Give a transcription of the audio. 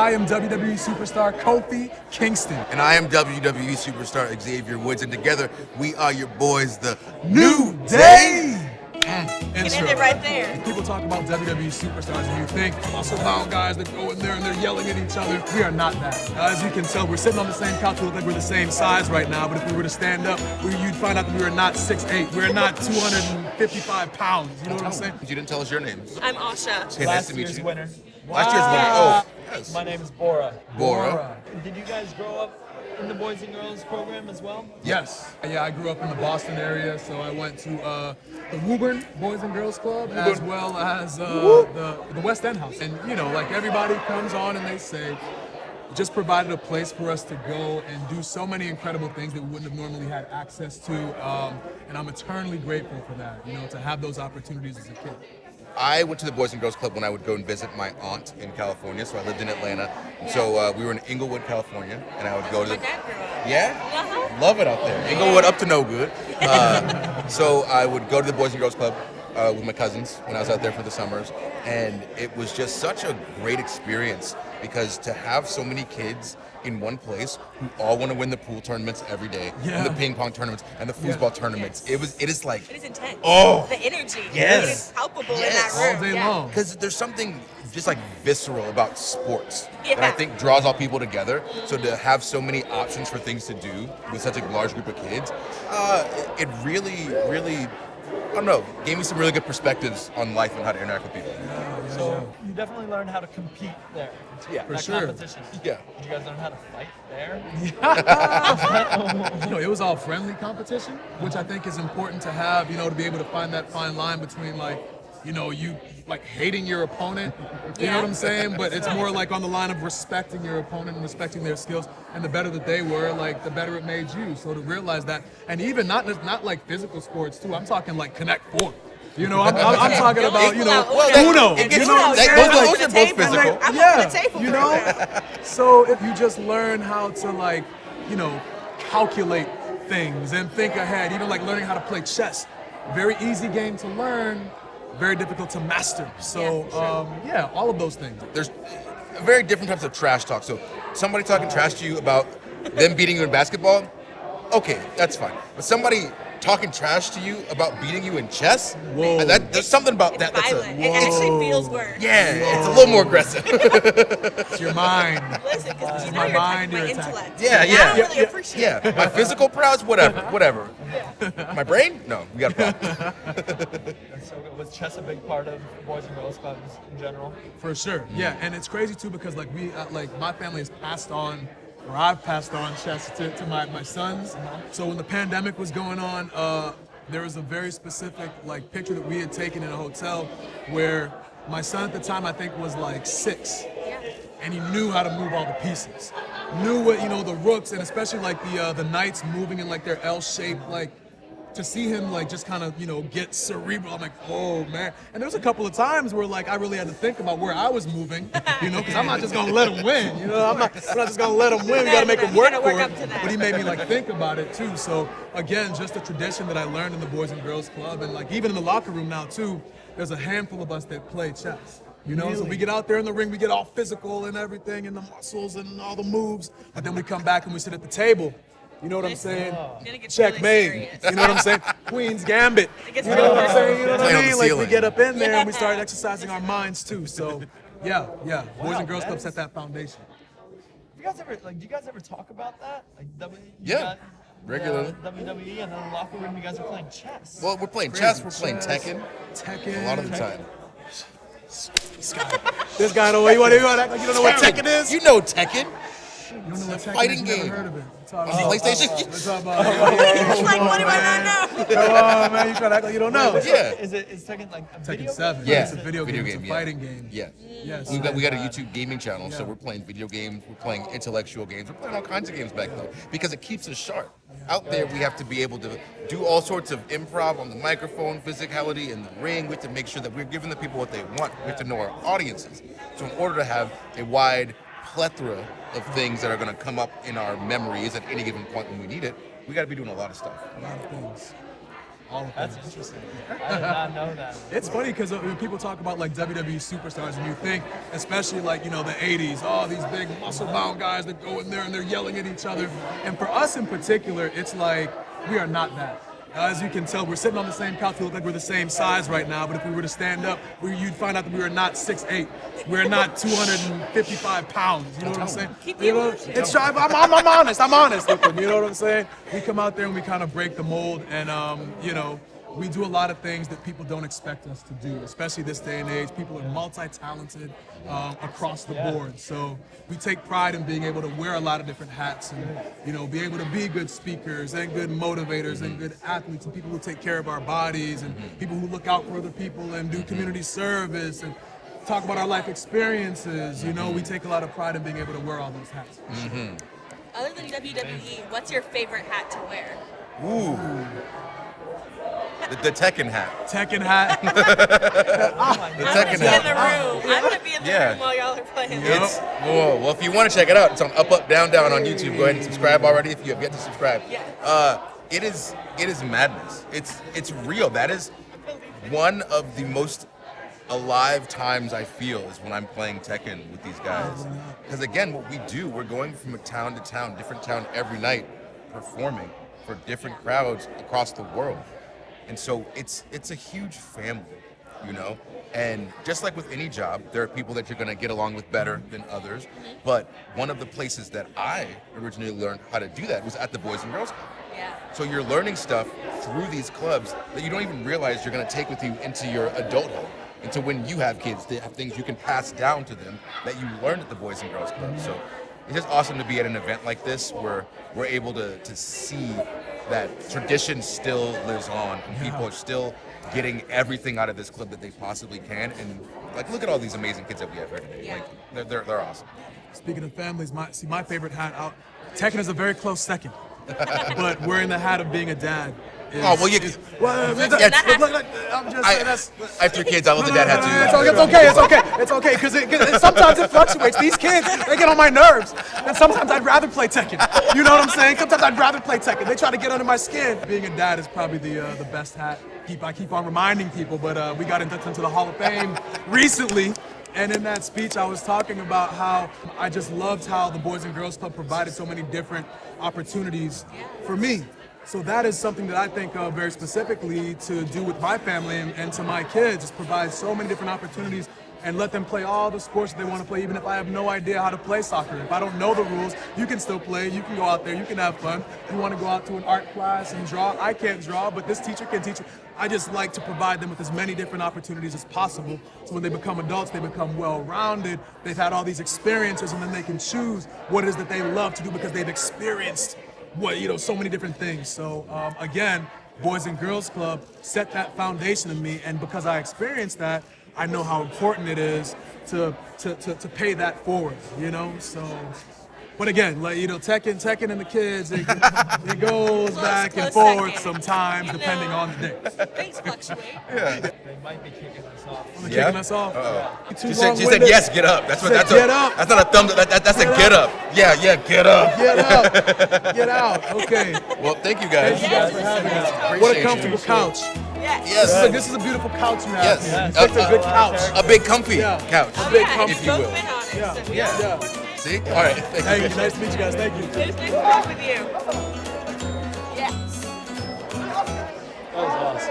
I am WWE superstar Kofi Kingston. And I am WWE superstar Xavier Woods, and together we are your boys, the New Day. You can end it right there. People talk about WWE superstars and you think muscle bound guys that go in there and they're yelling at each other. We are not that. As you can tell, we're sitting on the same couch. We look like we're the same size right now, but if we were to stand up, you'd find out that we are not 6'8". We're not 255 pounds. You know what I'm saying? You didn't tell us your names. I'm Asha. Hey, nice to meet Last year's you. winner. Last year's winner. Oh, yes. My name is Bora. Bora. Did you guys grow up in the Boys and Girls program as well? Yes. Yeah, I grew up in the Boston area, so I went to the Woburn Boys and Girls Club as well as the West End House. And, you know, like everybody comes on and they say, just provided a place for us to go and do so many incredible things that we wouldn't have normally had access to. And I'm eternally grateful for that, you know, to have those opportunities as a kid. I went to the Boys and Girls Club when I would go and visit my aunt in California, so I lived in Atlanta. And so we were in Inglewood, California, and I would go to My dad grew up. Yeah? Love it out there. Inglewood up to no good. So I would go to the Boys and Girls Club with my cousins when I was out there for the summers, and it was just such a great experience because to have so many kids in one place who all want to win the pool tournaments every day, and the ping pong tournaments, and the foosball tournaments. It is It is intense. Oh. The energy. Yes. It is palpable in Yes. that room. All day long. Because there's something just like visceral about sports that I Yeah. think draws all people together. So to have so many options for things to do with such a large group of kids, it really, really, I don't know, gave me some really good perspectives on life and how to interact with people. So you definitely learned how to compete there. Yeah, For That sure. competition. Yeah. Did you guys learn how to fight there? You know, it was all friendly competition, which I think is important to have, you know, to be able to find that fine line between like, you know, you like hating your opponent, you know what I'm saying? But it's more like on the line of respecting your opponent and respecting their skills. And the better that they were, like the better it made you. So to realize that, and even not like physical sports too, I'm talking like Connect Four. You know, I'm talking about, you know, Uno. It gets- You know what I'm that- saying? those Like, are both physical. I'm yeah, on the table you for know. that. So if you just learn how to like, you know, calculate things and think ahead, even like learning how to play chess, very easy game to learn, very difficult to master. So yeah, all of those things. There's very different types of trash talk. So somebody talking trash to you about them beating you in basketball, okay, that's fine. But somebody talking trash to you about beating you in chess, Whoa. there's something about It's that that's violent. It actually feels worse. it's a little more aggressive. It's your mind. Listen, because you know My you're mind, attacking my you're intellect. Yeah, And yeah. I really appreciate it. Yeah, my physical prowess, whatever. My brain? No, we got a problem. So was chess a big part of Boys and Girls Clubs in general? For sure, yeah, and it's crazy too because like like my family has passed on, or I've passed on chess to my sons. So when the pandemic was going on, there was a very specific like picture that we had taken in a hotel where my son at the time I think was like 6, and he knew how to move all the pieces, knew what, you know, the rooks, and especially like the knights moving in like their L shape, like. To see him like just kind of, you know, get cerebral, I'm like, oh man. And there was a couple of times where like I really had to think about where I was moving, you know, because I'm not just gonna let him win, you know. We're not just gonna let him win. We gotta make him work for it. But he made me like think about it too. So again, just a tradition that I learned in the Boys and Girls Club, and like even in the locker room now too. There's a handful of us that play chess. You know, so we get out there in the ring, we get all physical and everything, and the muscles and all the moves. But then we come back and we sit at the table. You know what I'm saying? Then it gets Checkmate. really serious. You know what I'm saying? Queen's Gambit. It gets You know what I'm saying? You know what Playing I on the mean? Like we ceiling. get up in there and we start exercising our minds too. So, yeah. Boys and Girls Club set that foundation. Do you guys ever talk about that? Like Yeah, regularly. WWE, and then in the locker room you guys are playing chess. Well, we're playing chess, we're playing Tekken Tekken. a lot of the time. This guy don't know. You want to act like you don't know what Tekken is? You know Tekken. You don't know what Tekken fighting is? You game. never heard of it. PlayStation? Let's talk about It's like, what do I not know? Come on, man. You try to act like you don't know. Yeah. Is Tekken like a video Tekken 7. Yeah. It's a video game. It's a yeah. fighting game. Yeah. Yes. We got a YouTube gaming channel, so we're playing video games, we're playing intellectual games, we're playing all kinds of games back then because it keeps us sharp. Out there, we have to be able to do all sorts of improv on the microphone, physicality in the ring. We have to make sure that we're giving the people what they want. We have to know our audiences. So in order to have a wide plethora of things that are going to come up in our memories at any given point when we need it, we got to be doing a lot of stuff. A lot of things. all of That's those. interesting. I did not know that. It's funny because when people talk about like WWE superstars, and you think, especially like, you know, the 80s, oh, these big muscle-bound guys that go in there and they're yelling at each other. And for us in particular, it's like, we are not that. As you can tell, we're sitting on the same couch. We look like we're the same size right now, but if we were to stand up, you'd find out that we are not 6'8". We're not 255 pounds. You know what I'm saying? You know, it's I'm honest. I'm honest with them. You know what I'm saying? We come out there and we kind of break the mold, and you know, we do a lot of things that people don't expect us to do, especially this day and age. People are multi-talented across the board. So we take pride in being able to wear a lot of different hats and, you know, be able to be good speakers and good motivators and good athletes and people who take care of our bodies and people who look out for other people and do community service and talk about our life experiences. You know, we take a lot of pride in being able to wear all those hats. Other than WWE, what's your favorite hat to wear? Ooh. The Tekken hat. Tekken hat. The I'm gonna Tekken be in hat. the room. I'm gonna be in the Yeah. room while y'all are playing. It's well, if you want to check it out, it's on Up Up Down Down on YouTube. Go ahead and subscribe already if you have yet to subscribe. Yes. It is madness. It's real. That is one of the most alive times I feel is when I'm playing Tekken with these guys. Because again, what we do, we're going from town to town, different town every night, performing for different crowds across the world. And so it's a huge family, you know? And just like with any job, there are people that you're gonna get along with better than others. But one of the places that I originally learned how to do that was at the Boys and Girls Club. Yeah. So you're learning stuff through these clubs that you don't even realize you're gonna take with you into your adulthood. Into when you have kids, they have things you can pass down to them that you learned at the Boys and Girls Club. So it's just awesome to be at an event like this where we're able to see that tradition still lives on and people are still getting everything out of this club that they possibly can. And like, look at all these amazing kids that we have here today. Yeah. Like, they're awesome. Speaking of families, my favorite hat out. Tekken is a very close second, but wearing the hat of being a dad. Is, Oh, well, you- I'm just saying that's. I have 3 kids. I love the dad hat too. It's okay, because sometimes it fluctuates. These kids, they get on my nerves, and sometimes I'd rather play Tekken. You know what I'm saying? Sometimes I'd rather play Tekken. They try to get under my skin. Being a dad is probably the best hat. I keep on reminding people, but we got inducted into the Hall of Fame recently. And in that speech, I was talking about how I just loved how the Boys and Girls Club provided so many different opportunities for me. So that is something that I think of very specifically to do with my family and to my kids, is provide so many different opportunities and let them play all the sports that they want to play, even if I have no idea how to play soccer. If I don't know the rules, you can still play, you can go out there, you can have fun. If you want to go out to an art class and draw, I can't draw, but this teacher can teach you. I just like to provide them with as many different opportunities as possible, so when they become adults, they become well-rounded, they've had all these experiences, and then they can choose what it is that they love to do because they've experienced so many different things. So again, Boys and Girls Club set that foundation in me, and because I experienced that, I know how important it is to pay that forward, you know? So, but again, like, you know, Tekken and the kids, it goes back and close forth second. sometimes, You depending know. on the day. Things fluctuate. They might be kicking us off. They're Yeah? kicking us off. She said yes, get up. That's what. Said, That's "Get a. up." That's not a thumbs up. That's a Get get up. up. Yeah, get up. Get up, get out, okay. Well, thank you guys. Thank you guys for having us. What a Appreciate comfortable you. couch. Yes. Yes. This is a beautiful couch you have Yes. here. Yes. You picked a good couch. A big comfy Yeah. couch. Oh, big yeah, comfy, you've if you both will. been on it. Yeah. So we Yeah. are Yeah. fortunate. See? All right. Thank Thank you. you, nice to meet you guys, thank you. It was nice to talk with you. Yes. That was awesome.